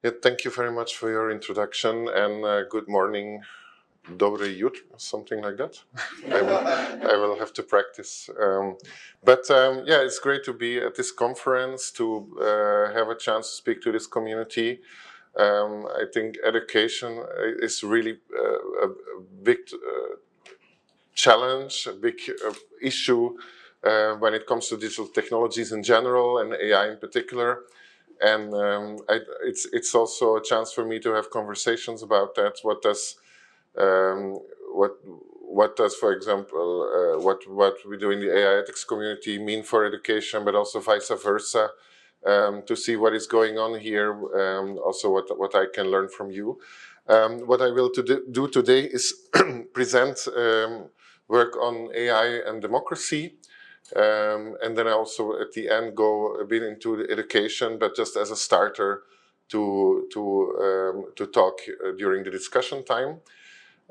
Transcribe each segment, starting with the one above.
Yeah, thank you very much for your introduction, and good morning, dobre jutro, something like that. I will have to practice. Yeah, it's great to be at this conference, to have a chance to speak to this community. I think education is really a big challenge, a big issue when it comes to digital technologies in general and AI in particular. And it's also a chance for me to have conversations about that. Um, what does, for example, what we do in the AI ethics community mean for education, but also vice versa, to see what is going on here, also what I can learn from you. What I will do today is present work on AI and democracy. And then I also at the end go a bit into the education, but just as a starter to talk during the discussion time.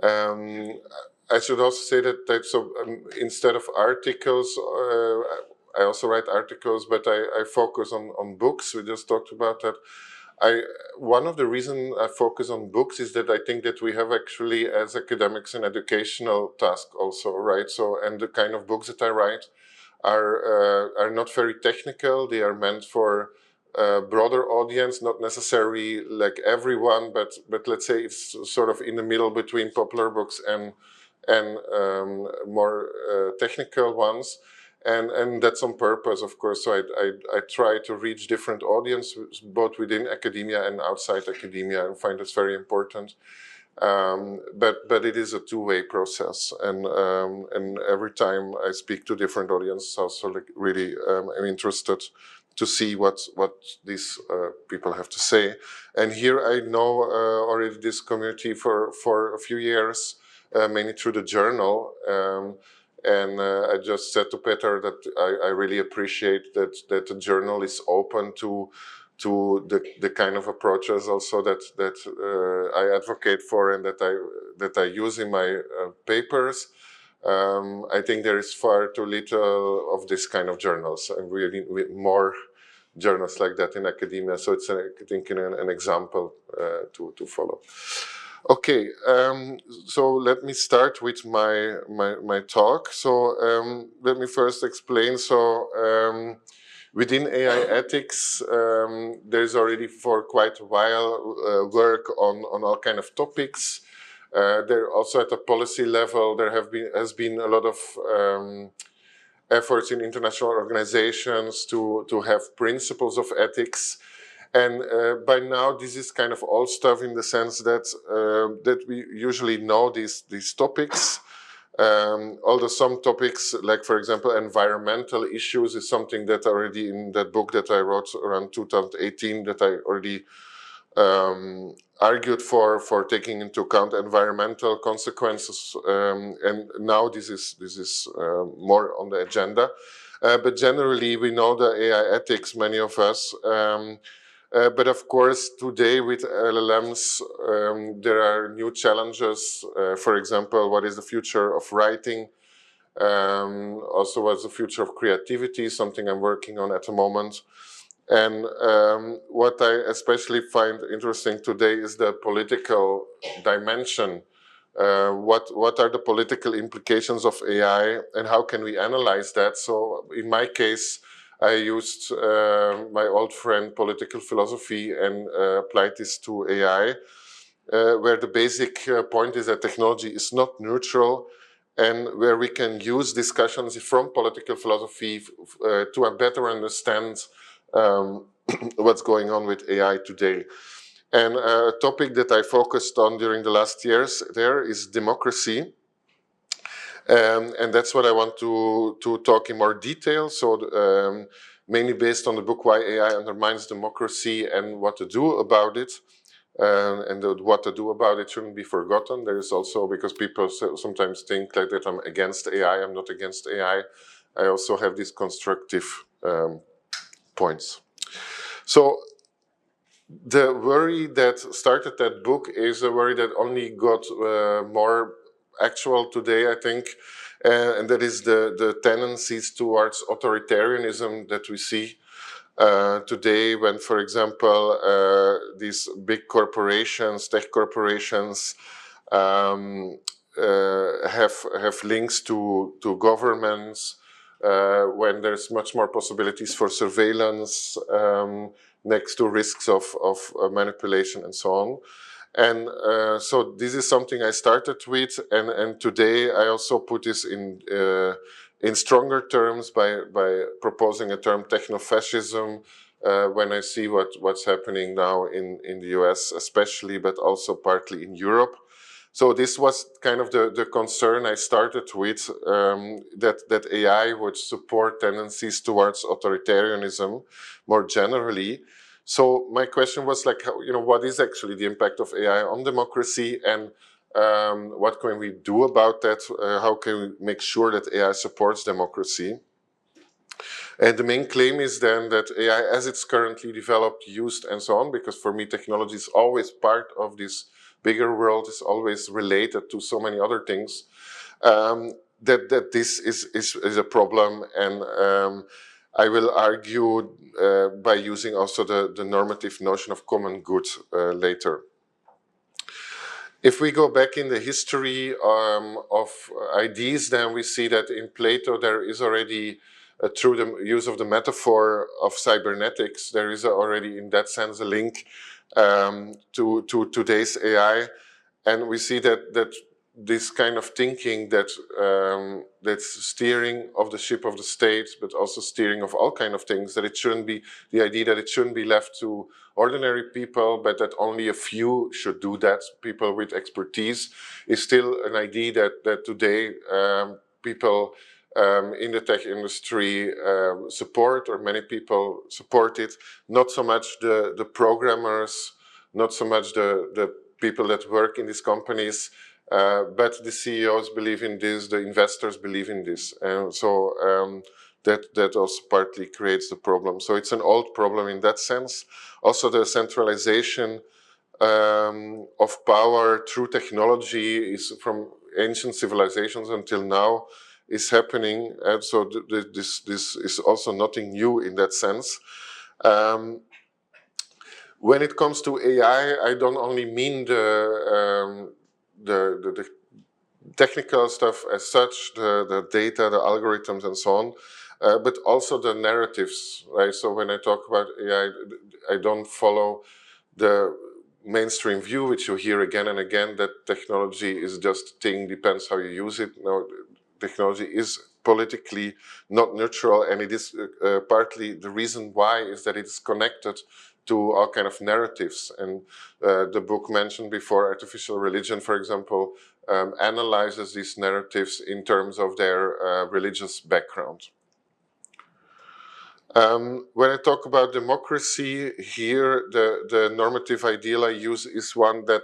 I should also say that instead of articles, I also write articles, but I focus on books. We just talked about that. One of the reasons I focus on books is that I think that we have actually, as academics, an educational task also, right? So, and the kind of books that I write are not very technical. They are meant for a broader audience, not necessarily like everyone, but let's say it's sort of in the middle between popular books and more technical ones. And that's on purpose, of course. So I try to reach different audiences, both within academia and outside academia, and find this very important. But it is a two-way process, and every time I speak to different audiences, also like really I'm interested to see what these people have to say. And here I know already this community for a few years, mainly through the journal. And I just said to Peter that I really appreciate that the journal is open to the kind of approaches also that I advocate for and that I use in my papers. I think there is far too little of this kind of journals, and we need more journals like that in academia. So it's I think an example to follow. Okay, so let me start with my talk. So let me first explain. So within AI ethics, there's already for quite a while work on all kind of topics. There also at the policy level, there has been a lot of efforts in international organizations to have principles of ethics. And by now, this is kind of old stuff in the sense that that we usually know these topics. Although some topics, like for example, environmental issues, is something that already in that book that I wrote around 2018 that I already argued for taking into account environmental consequences, and now this is more on the agenda. But generally, we know the AI ethics, many of us. But of course, today with LLMs, there are new challenges. For example, what is the future of writing? Also, what's the future of creativity? Something I'm working on at the moment. And what I especially find interesting today is the political dimension. What are the political implications of AI, and how can we analyze that? So, in my case, I used my old friend political philosophy and applied this to AI, where the basic point is that technology is not neutral, and where we can use discussions from political philosophy to better understand what's going on with AI today. And a topic that I focused on during the last years there is democracy. And that's what I want to talk in more detail. So mainly based on the book Why AI Undermines Democracy and What to Do About It. What to do about it shouldn't be forgotten. There is also, because people sometimes think like that I'm against AI, I'm not against AI. I also have these constructive points. So the worry that started that book is a worry that only got more actual today, I think, and that is the tendencies towards authoritarianism that we see. today when, for example, these big corporations, tech corporations, have links to governments, when there's much more possibilities for surveillance, next to risks of manipulation and so on. And so this is something I started with, and today I also put this in stronger terms by proposing a term techno-fascism, when I see what's happening now in the US especially, but also partly in Europe. So this was kind of the concern I started with, that AI would support tendencies towards authoritarianism more generally. So my question was like, what is actually the impact of AI on democracy, and what can we do about that? How can we make sure that AI supports democracy? And the main claim is then that AI, as it's currently developed, used, and so on, because for me, technology is always part of this bigger world, is always related to so many other things, that this is a problem. And I will argue by using also the normative notion of common good later. If we go back in the history of ideas, then we see that in Plato there is already, through the use of the metaphor of cybernetics, there is already in that sense a link to today's AI. And we see that this kind of thinking that's steering of the ship of the state, but also steering of all kind of things, that it shouldn't be, the idea that it shouldn't be left to ordinary people, but that only a few should do that, people with expertise, is still an idea that today people in the tech industry support, or many people support it. Not so much the programmers, not so much the people that work in these companies, but the CEOs believe in this, the investors believe in this. And so that also partly creates the problem. So it's an old problem in that sense. Also the centralization of power through technology is from ancient civilizations until now is happening. And so this is also nothing new in that sense. When it comes to AI, I don't only mean the technical stuff as such, the data, the algorithms, and so on, but also the narratives, right? So when I talk about AI, I don't follow the mainstream view, which you hear again and again, that technology is just a thing, depends how you use it. No, technology is politically not neutral, and it is partly the reason why is that it's connected to all kind of narratives. And the book mentioned before, Artificial Religion, for example, analyzes these narratives in terms of their religious background. When I talk about democracy here, the normative ideal I use is one that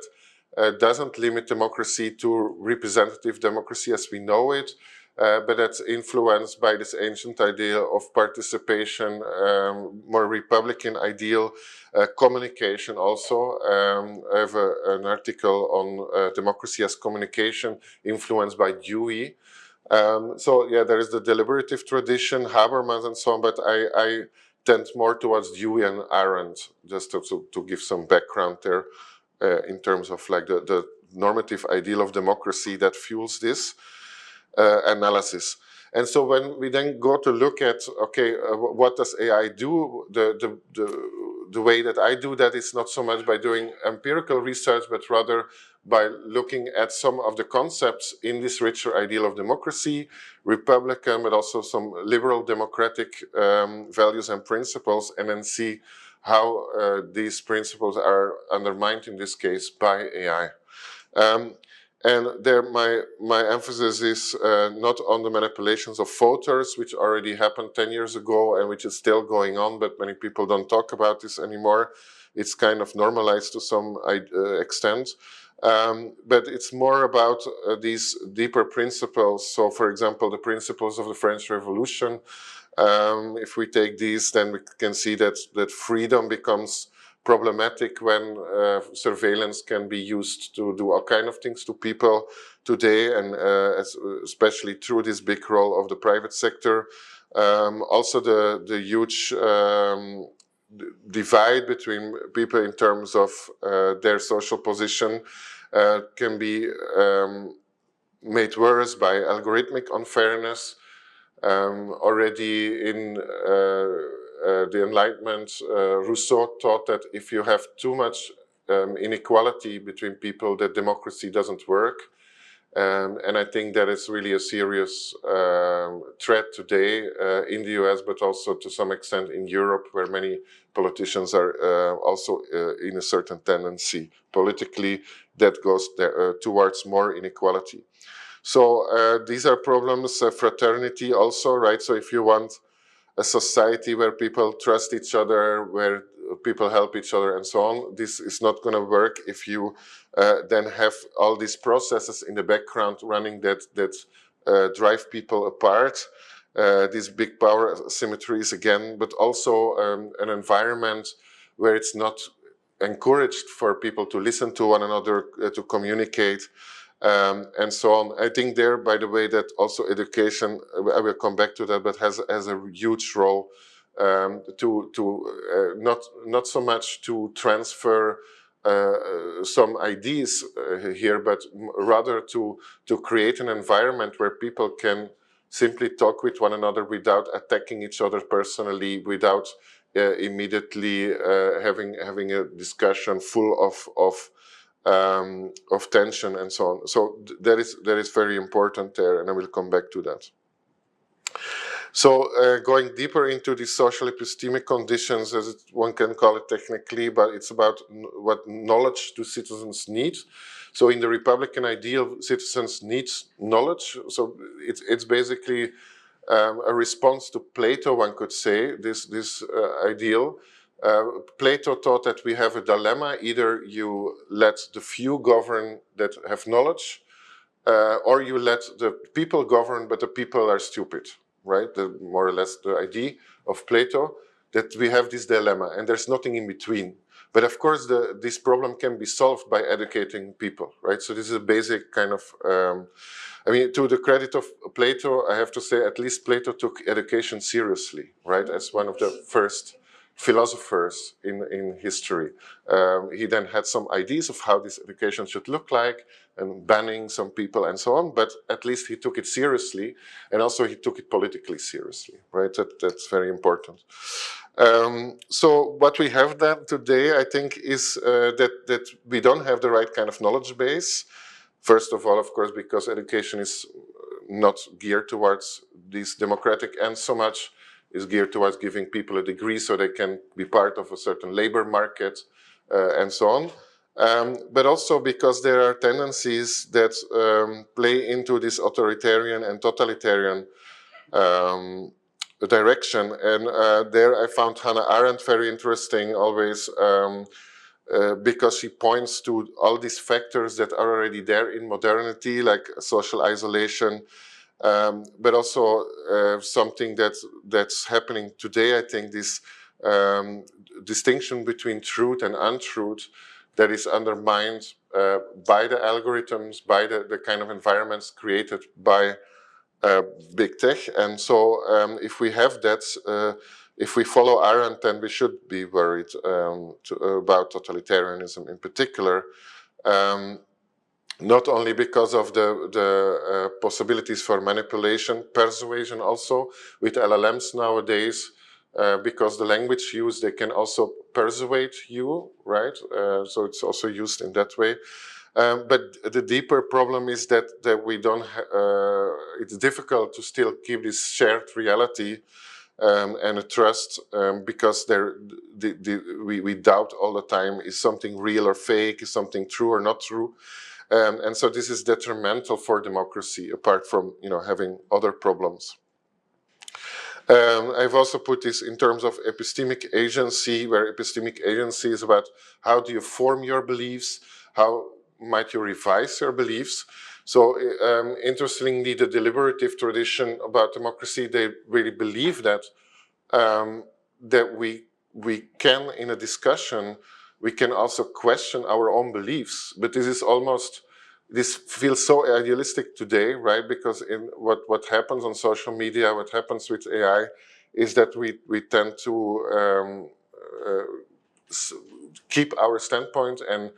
doesn't limit democracy to representative democracy as we know it, but that's influenced by this ancient idea of participation, more Republican ideal, communication also. I have an article on democracy as communication influenced by Dewey. So yeah, there is the deliberative tradition, Habermas and so on, but I tend more towards Dewey and Arendt, just to give some background there in terms of like the normative ideal of democracy that fuels this analysis. And so when we then go to look at, okay, what does AI do? The way that I do that is not so much by doing empirical research, but rather by looking at some of the concepts in this richer ideal of democracy, Republican, but also some liberal democratic values and principles, and then see how these principles are undermined in this case by AI. And there, my emphasis is not on the manipulations of voters, which already happened 10 years ago and which is still going on, but many people don't talk about this anymore. It's kind of normalized to some extent. But it's more about these deeper principles. So, for example, the principles of the French Revolution. If we take these, then we can see that freedom becomes problematic when surveillance can be used to do all kinds of things to people today, and especially through this big role of the private sector. Also the huge divide between people in terms of their social position can be made worse by algorithmic unfairness. Already in the Enlightenment, Rousseau taught that if you have too much inequality between people, that democracy doesn't work. And I think that is really a serious threat today in the US, but also to some extent in Europe, where many politicians are also in a certain tendency politically that goes there, towards more inequality. So these are problems, fraternity also, right? So if you want a society where people trust each other, where people help each other and so on, this is not going to work if you then have all these processes in the background running that drive people apart. These big power asymmetries again, but also an environment where it's not encouraged for people to listen to one another, to communicate, and so on. I think there, by the way, that also education, I will come back to that, but has a huge role not so much to transfer some ideas here, but rather to create an environment where people can simply talk with one another without attacking each other personally, without immediately having a discussion full of tension and so on. So that is very important there, and I will come back to that. So going deeper into the social epistemic conditions, as one can call it technically, but it's about what knowledge do citizens need. So in the Republican ideal, citizens need knowledge. So it's basically a response to Plato, one could say, this ideal. Plato taught that we have a dilemma: either you let the few govern that have knowledge, or you let the people govern, but the people are stupid, right? More or less the idea of Plato, that we have this dilemma, and there's nothing in between. But of course, this problem can be solved by educating people, right? So this is a basic kind of, I mean, to the credit of Plato, I have to say, at least Plato took education seriously, right? As one of the first philosophers in history. He then had some ideas of how this education should look like, and banning some people and so on, but at least he took it seriously, and also he took it politically seriously, right? That's very important. So what we have then today, I think, is that we don't have the right kind of knowledge base. First of all, of course, because education is not geared towards these democratic ends so much, is geared towards giving people a degree so they can be part of a certain labor market and so on. But also because there are tendencies that play into this authoritarian and totalitarian direction. And there I found Hannah Arendt very interesting always, because she points to all these factors that are already there in modernity, like social isolation, but also something that's happening today. I think this distinction between truth and untruth that is undermined by the algorithms, by the kind of environments created by big tech. And so if we have that, if we follow Arendt, then we should be worried about totalitarianism in particular. Not only because of the possibilities for manipulation, persuasion also with LLMs nowadays, because the language used, they can also persuade you, right? So it's also used in that way. But the deeper problem is that we don't, it's difficult to still keep this shared reality and a trust, because we doubt all the time, is something real or fake, is something true or not true. And so this is detrimental for democracy, apart from having other problems. I've also put this in terms of epistemic agency, where epistemic agency is about how do you form your beliefs, how might you revise your beliefs. So interestingly, the deliberative tradition about democracy, they really believe that that we can, in a discussion, we can also question our own beliefs. But this is almost this feels so idealistic today, right? Because in what happens on social media, what happens with AI, is that we tend to keep our standpoint and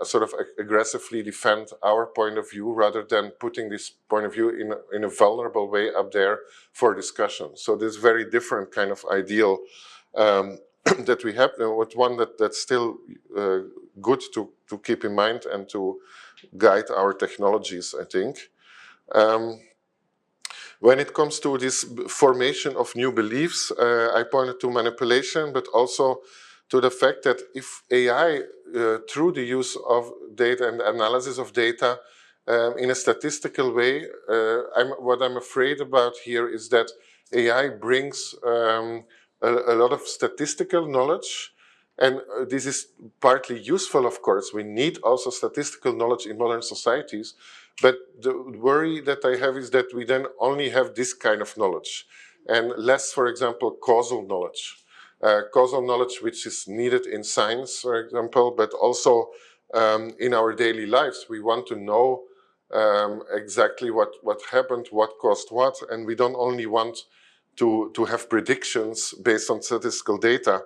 sort of aggressively defend our point of view rather than putting this point of view in a vulnerable way up there for discussion. So this very different kind of ideal that we have, but one that's still good to keep in mind and to guide our technologies, I think. When it comes to this formation of new beliefs, I pointed to manipulation, but also to the fact that if AI, through the use of data and analysis of data in a statistical way, what I'm afraid about here is that AI brings a lot of statistical knowledge, and this is partly useful, of course. We need also statistical knowledge in modern societies, but the worry that I have is that we then only have this kind of knowledge and less, for example, causal knowledge. Causal knowledge which is needed in science, for example, but also in our daily lives. We want to know exactly what happened, what caused what, and we don't only want to have predictions based on statistical data.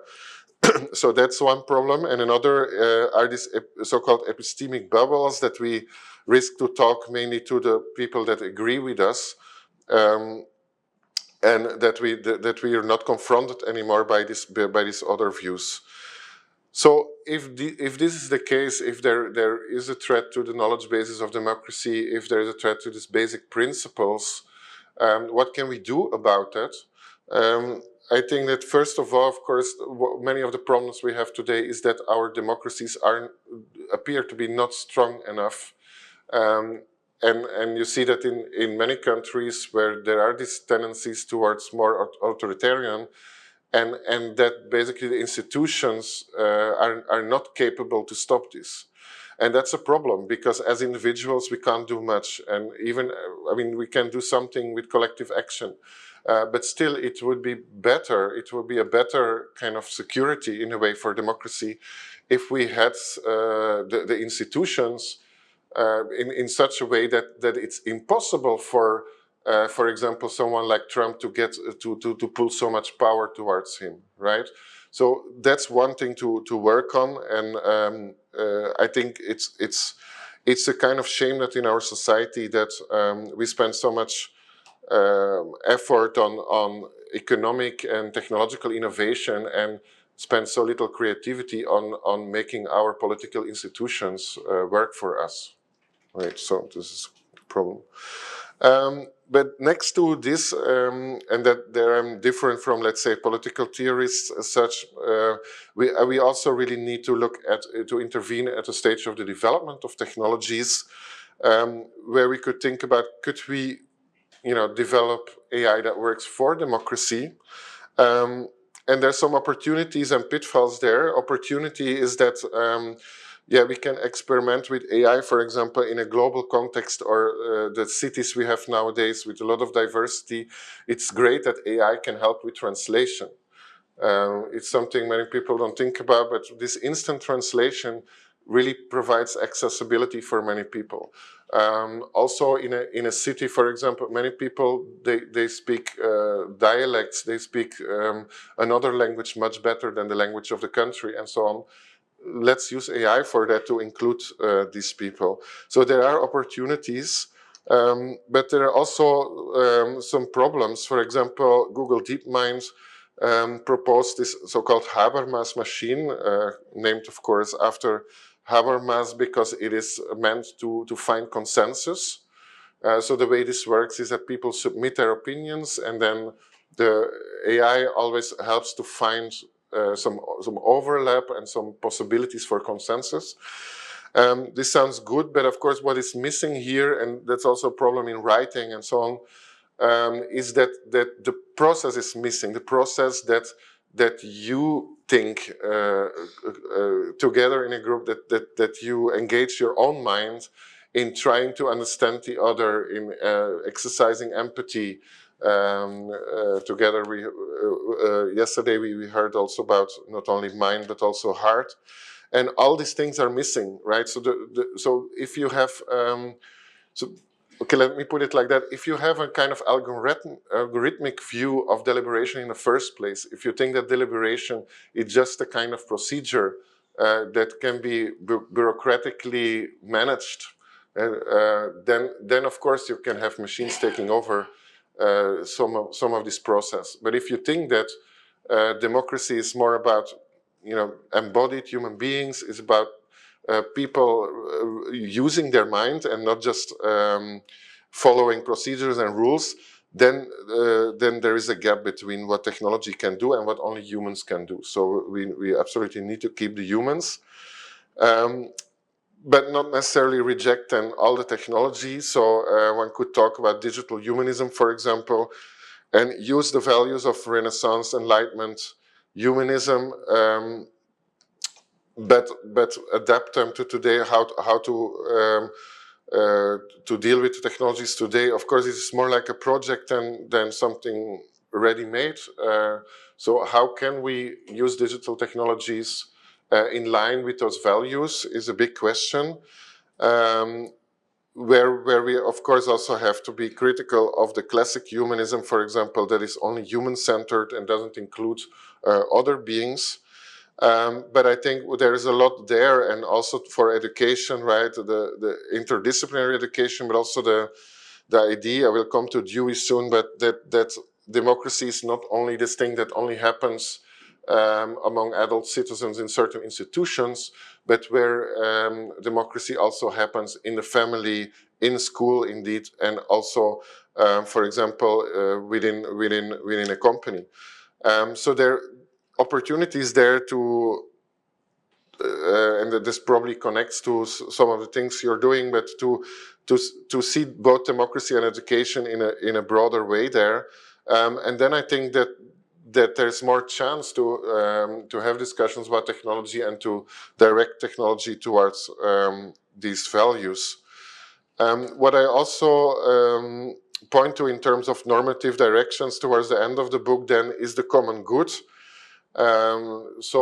So that's one problem. And another are these so-called epistemic bubbles that we risk to talk mainly to the people that agree with us, and that we are not confronted anymore by these other views. So if this is the case, if there is a threat to the knowledge basis of democracy, if there is a threat to these basic principles, what can we do about that? I think that first of all, of course, many of the problems we have today is that our democracies appear to be not strong enough. And you see that in many countries where there are these tendencies towards more authoritarian, and that basically the institutions are not capable to stop this. And that's a problem, because as individuals we can't do much, and even, I mean, we can do something with collective action. But still, it would be a better kind of security in a way for democracy if we had the institutions in such a way that it's impossible for example, someone like Trump to get to pull so much power towards him, right? So that's one thing to work on, and I think it's a kind of shame that in our society that we spend so much effort on economic and technological innovation and spend so little creativity on making our political institutions work for us. Right, so this is the problem. But next to this, and that there I'm different from, let's say, political theorists as such, we also really need to look at, to intervene at the stage of the development of technologies, where we could think about, could we, develop AI that works for democracy? And there's some opportunities and pitfalls there. Opportunity is that, we can experiment with AI, for example, in a global context, or the cities we have nowadays with a lot of diversity. It's great that AI can help with translation. It's something many people don't think about, but this instant translation really provides accessibility for many people. Also in a city, for example, many people, they speak dialects, they speak another language much better than the language of the country, and so on. Let's use AI for that to include these people. So there are opportunities, but there are also some problems. For example, Google DeepMind proposed this so-called Habermas machine, named, of course, after Habermas because it is meant to find consensus. So the way this works is that people submit their opinions, and then the AI always helps to find some overlap and some possibilities for consensus. This sounds good, but of course what is missing here, and that's also a problem in writing and so on, is that the process is missing. The process that you think together in a group, that you engage your own mind in trying to understand the other, in exercising empathy. Together, yesterday we heard also about not only mind but also heart, and all these things are missing, right? So so if you have okay, let me put it like that. If you have a kind of algorithmic view of deliberation in the first place, if you think that deliberation is just a kind of procedure that can be bureaucratically managed, then of course you can have machines taking over some of this process. But if you think that democracy is more about, embodied human beings, is about people using their mind and not just following procedures and rules, then there is a gap between what technology can do and what only humans can do. So we absolutely need to keep the humans, but not necessarily reject then all the technology. So one could talk about digital humanism, for example, and use the values of Renaissance, Enlightenment, humanism, but adapt them to today, how to deal with the technologies today. Of course, it's more like a project than something ready-made. So how can we use digital technologies in line with those values is a big question. Where we, of course, also have to be critical of the classic humanism, for example, that is only human-centered and doesn't include other beings. But I think there is a lot there, and also for education, right? The interdisciplinary education, but also the idea, I will come to Dewey soon, but that democracy is not only this thing that only happens among adult citizens in certain institutions, but where democracy also happens in the family, in school, indeed, and also, for example, within a company. So there are opportunities there to, and this probably connects to some of the things you're doing, but to see both democracy and education in a broader way there. And then I think that there's more chance to have discussions about technology and to direct technology towards these values. What I also point to in terms of normative directions towards the end of the book then is the common good. So,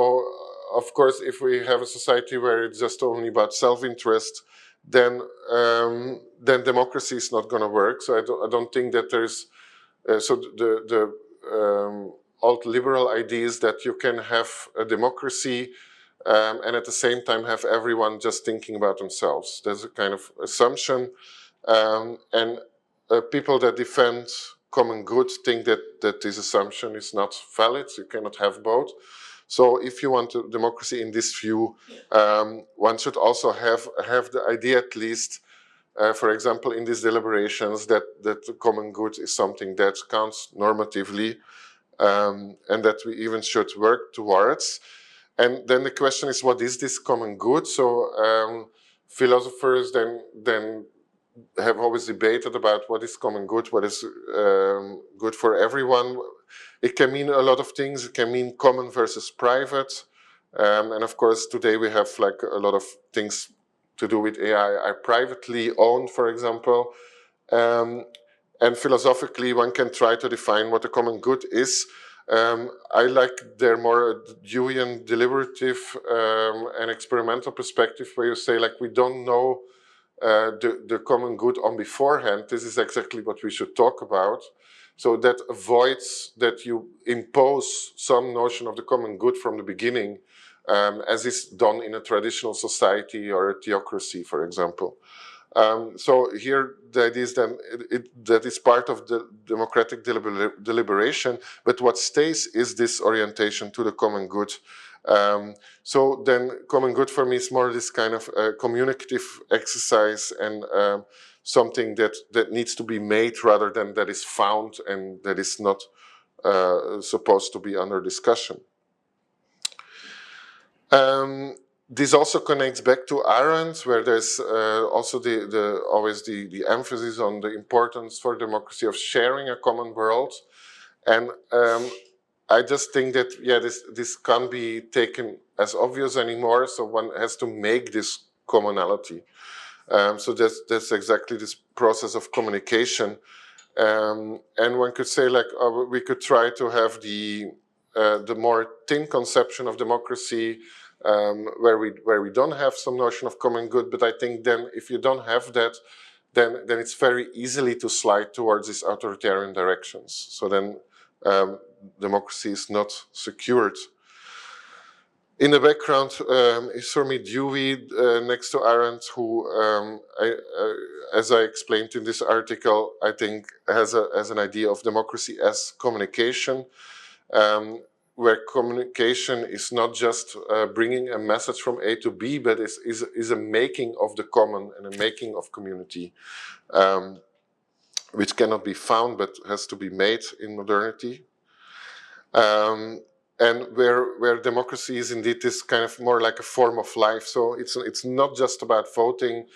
of course, if we have a society where it's just only about self-interest, then democracy is not going to work. So I don't think that there's so the alt liberal idea is that you can have a democracy and at the same time have everyone just thinking about themselves. There's a kind of assumption, and people that defend common good think that this assumption is not valid. You cannot have both. So if you want a democracy in this view, one should also have the idea, at least, for example, in these deliberations, that the common good is something that counts normatively, and that we even should work towards. And then the question is, what is this common good? So philosophers then have always debated about what is common good, what is good for everyone. It can mean a lot of things. It can mean common versus private. And of course, today we have like a lot of things to do with AI are privately owned, for example. And philosophically, one can try to define what a common good is. I like their more Deweyan deliberative and experimental perspective, where you say, like, we don't know the common good on beforehand. This is exactly what we should talk about. So that avoids that you impose some notion of the common good from the beginning, as is done in a traditional society or a theocracy, for example. So here the idea is then that is part of the democratic deliberation, but what stays is this orientation to the common good. So then common good for me is more this kind of communicative exercise and something that needs to be made rather than that is found and that is not supposed to be under discussion. This also connects back to Arendt, where there's also always the emphasis on the importance for democracy of sharing a common world. And I just think that, yeah, this can't be taken as obvious anymore, so one has to make this commonality. So that's exactly this process of communication. And one could say, like, we could try to have the more thin conception of democracy, where we don't have some notion of common good. But I think then if you don't have that, then it's very easily to slide towards these authoritarian directions. So then democracy is not secured. In the background is for me Dewey next to Arendt, who, as I explained in this article, I think has an idea of democracy as communication, where communication is not just bringing a message from A to B, but is a making of the common and a making of community, which cannot be found but has to be made in modernity. And where democracy is indeed this kind of more like a form of life. So it's not just about voting,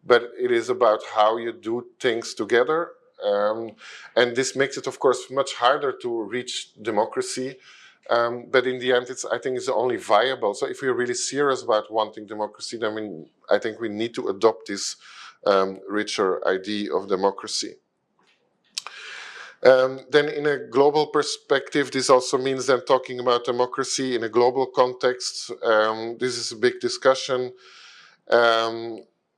but it is about how you do things together. And this makes it, of course, much harder to reach democracy. But in the end, I think it's only viable. So if we're really serious about wanting democracy, then I think we need to adopt this richer idea of democracy. Then in a global perspective, this also means then talking about democracy in a global context. This is a big discussion.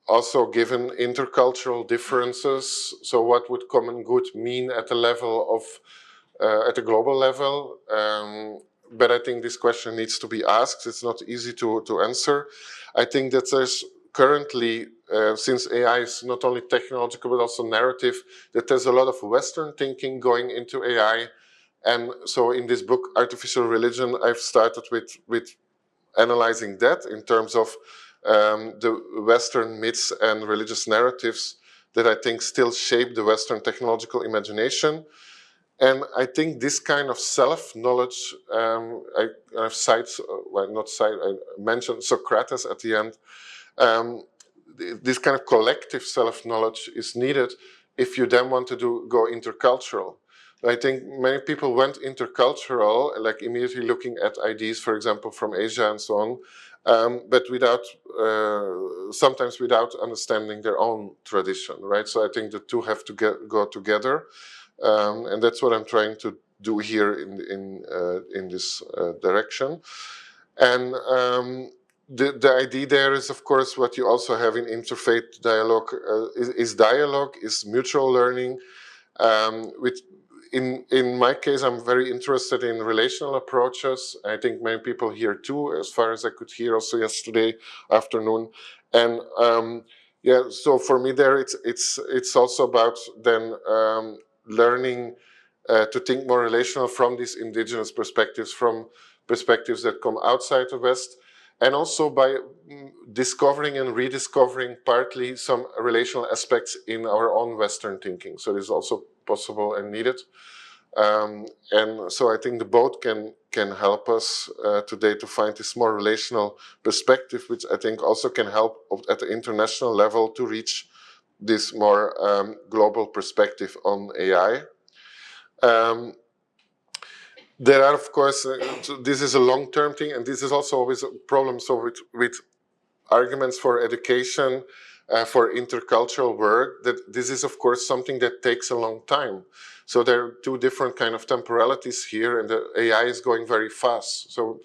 Also given intercultural differences. So what would common good mean at the level of, at the global level? But I think this question needs to be asked. It's not easy to answer. I think that there's currently, since AI is not only technological but also narrative, that there's a lot of Western thinking going into AI. And so in this book, Artificial Religion, I've started with analyzing that in terms of the Western myths and religious narratives that I think still shape the Western technological imagination. And I think this kind of self-knowledge, I mentioned Socrates at the end. This kind of collective self-knowledge is needed if you then want to go intercultural. I think many people went intercultural, like immediately looking at ideas, for example, from Asia and so on, but sometimes without understanding their own tradition, right? So I think the two have to go together, and that's what I'm trying to do here in this direction. And the idea there is, of course, what you also have in interfaith dialogue is mutual learning. In my case, I'm very interested in relational approaches. I think many people here too, as far as I could hear also yesterday afternoon. And yeah, so for me there, it's also about then learning to think more relational from these indigenous perspectives, from perspectives that come outside the West, and also by discovering and rediscovering partly some relational aspects in our own Western thinking. So this is also possible and needed. And so I think the both can help us today to find this more relational perspective, which I think also can help at the international level to reach this more global perspective on AI. There are, of course, this is a long-term thing, and this is also always a problem. So with arguments for education, for intercultural work, that this is, of course, something that takes a long time. So there are two different kind of temporalities here, and the AI is going very fast. So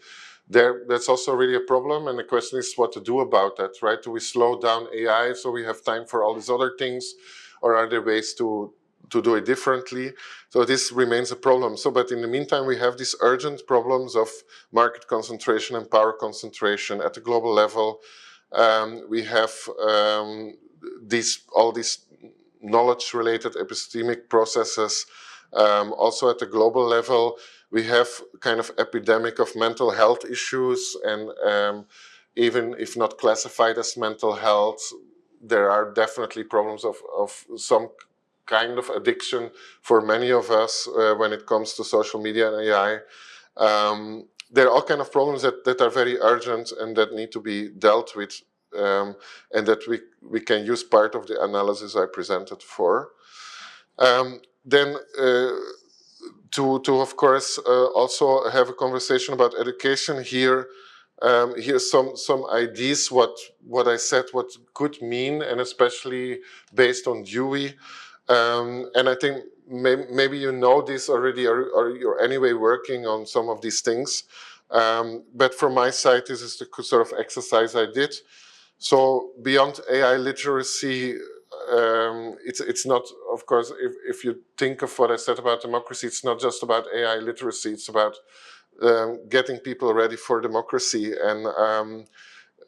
that's also really a problem, and the question is what to do about that, right? Do we slow down AI so we have time for all these other things, or are there ways to do it differently? So this remains a problem. So, but in the meantime, we have these urgent problems of market concentration and power concentration at the global level. We have all these knowledge-related epistemic processes. Also at the global level, we have kind of epidemic of mental health issues, and even if not classified as mental health, there are definitely problems of some kind of addiction for many of us when it comes to social media and AI. There are all kinds of problems that are very urgent and that need to be dealt with, and that we can use part of the analysis I presented for. Then to of course also have a conversation about education here. Here's some ideas what I said what could mean, and especially based on Dewey. And I think maybe you know this already, or you're anyway working on some of these things. But from my side, this is the sort of exercise I did. So beyond AI literacy, it's not, of course, if you think of what I said about democracy, it's not just about AI literacy, it's about getting people ready for democracy. And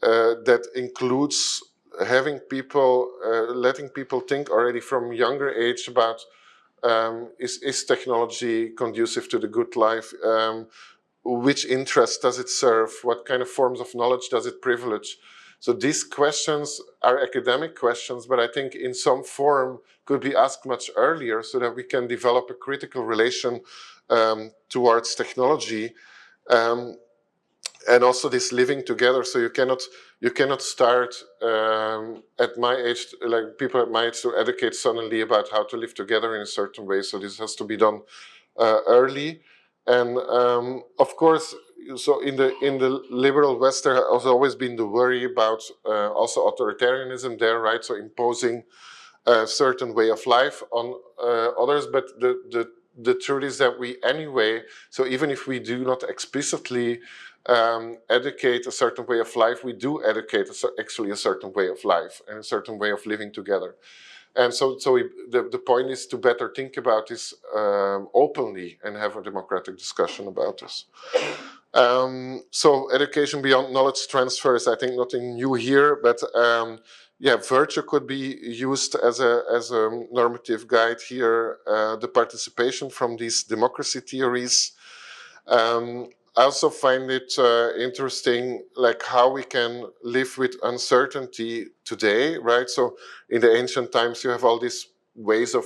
that includes having people, letting people think already from younger age about is technology conducive to the good life? Which interest does it serve? What kind of forms of knowledge does it privilege? So these questions are academic questions, but I think in some form could be asked much earlier so that we can develop a critical relation towards technology. And also this living together. So you cannot start at my age, like people at my age, to educate suddenly about how to live together in a certain way. So this has to be done early. And of course, so in the liberal West, there has always been the worry about also authoritarianism there, right? So imposing a certain way of life on others. But the truth is that we anyway, so even if we do not explicitly educate a certain way of life, we do educate actually a certain way of life and a certain way of living together. And so the point is to better think about this openly and have a democratic discussion about this. So education beyond knowledge transfer is, I think, nothing new here, but yeah, virtue could be used as a normative guide here. The participation from these democracy theories. I also find it interesting, like how we can live with uncertainty today, right? So in the ancient times, you have all these ways of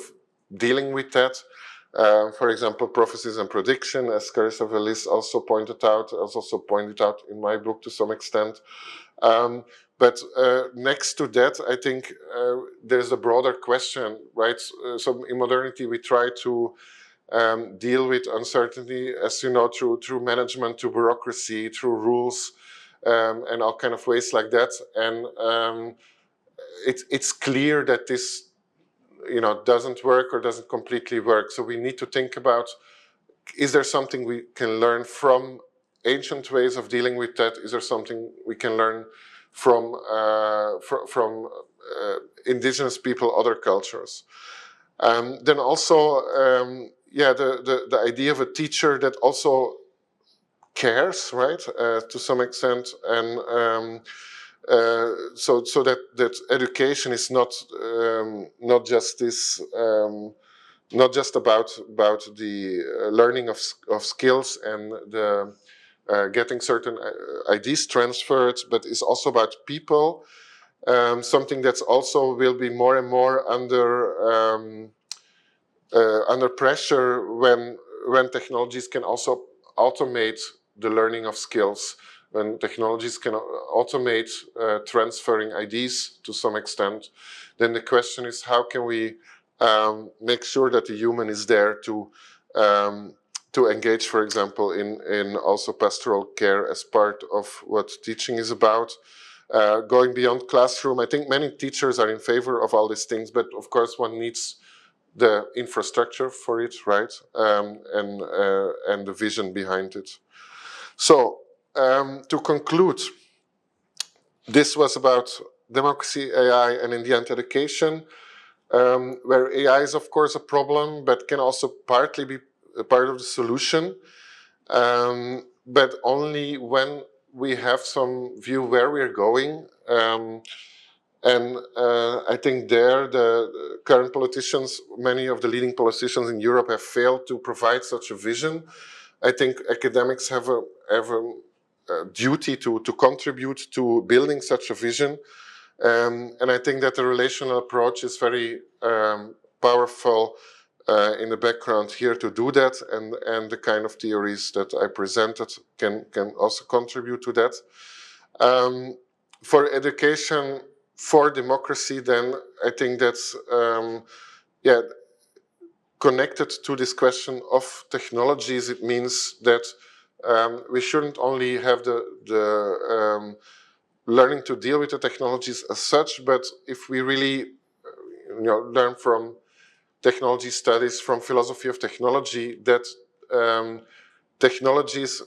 dealing with that. For example, prophecies and prediction, as Carissa Velis also pointed out, as also pointed out in my book to some extent. But next to that, I think there's a broader question, right? So in modernity, we try to deal with uncertainty, as you know, through management, through bureaucracy, through rules, and all kind of ways like that. And it's clear that this, doesn't work or doesn't completely work. So we need to think about: is there something we can learn from ancient ways of dealing with that? Is there something we can learn from indigenous people, other cultures? Then also, yeah, the idea of a teacher that also cares, right, to some extent, and so that education is not just this. Not just about the learning of skills and the getting certain ideas transferred, but it's also about people. Something that's also will be more and more under pressure when technologies can also automate the learning of skills, when technologies can automate transferring ideas to some extent. Then the question is, how can we make sure that the human is there to engage, for example, in also pastoral care as part of what teaching is about. Going beyond classroom, I think many teachers are in favor of all these things, but of course one needs the infrastructure for it, right? And the vision behind it. So to conclude, this was about democracy, AI, and in the end education. Where AI is, of course, a problem, but can also partly be a part of the solution, but only when we have some view where we're going. And I think there the current politicians, many of the leading politicians in Europe, have failed to provide such a vision. I think academics have a duty to contribute to building such a vision. And I think that the relational approach is very powerful in the background here to do that, and the kind of theories that I presented can also contribute to that. For education, for democracy, then I think that's yeah, connected to this question of technologies. It means that we shouldn't only have the learning to deal with the technologies as such, but if we really learn from technology studies, from philosophy of technology, that technologies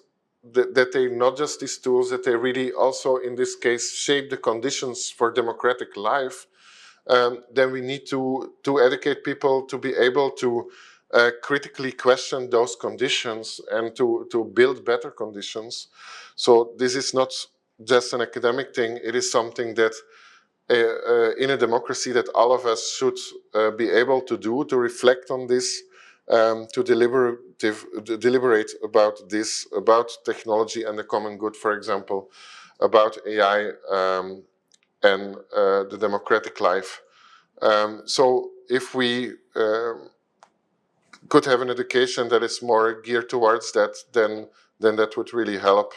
that they not just these tools, that they really also, in this case, shape the conditions for democratic life, then we need to educate people to be able to critically question those conditions and to build better conditions. So this is not just an academic thing, it is something that in a democracy that all of us should be able to do, to reflect on this, to deliberate about this, about technology and the common good, for example, about AI and the democratic life. So if we could have an education that is more geared towards that, then that would really help.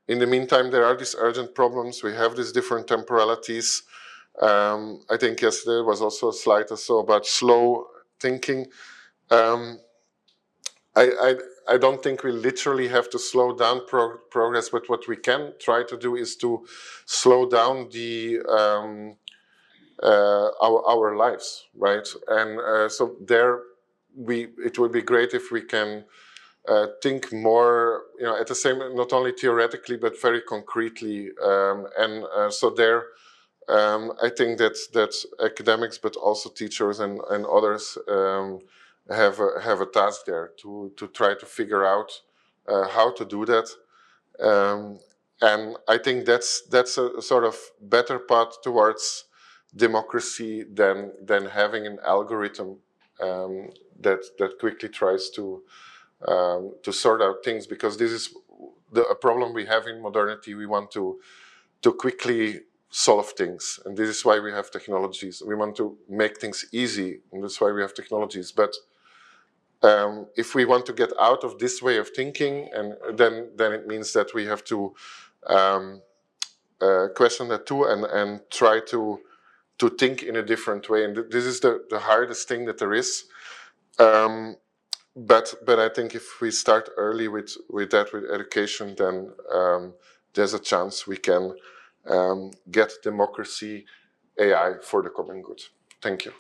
In the meantime, there are these urgent problems. We have these different temporalities. I think yesterday was also a slide or so about slow thinking. I don't think we literally have to slow down progress, but what we can try to do is to slow down the our lives, right? And so there, it would be great if we can think more, at the same, not only theoretically but very concretely. So there, I think that academics, but also teachers and others have a task there to try to figure out how to do that. And I think that's a sort of better path towards democracy than having an algorithm that quickly tries to sort out things, because this is a problem we have in modernity. We want to quickly solve things, and this is why we have technologies. We want to make things easy, and that's why we have technologies. But if we want to get out of this way of thinking, and then it means that we have to question that too, and try to think in a different way. And this is the hardest thing that there is. But I think if we start early with education, then there's a chance we can get democracy, AI for the common good. Thank you.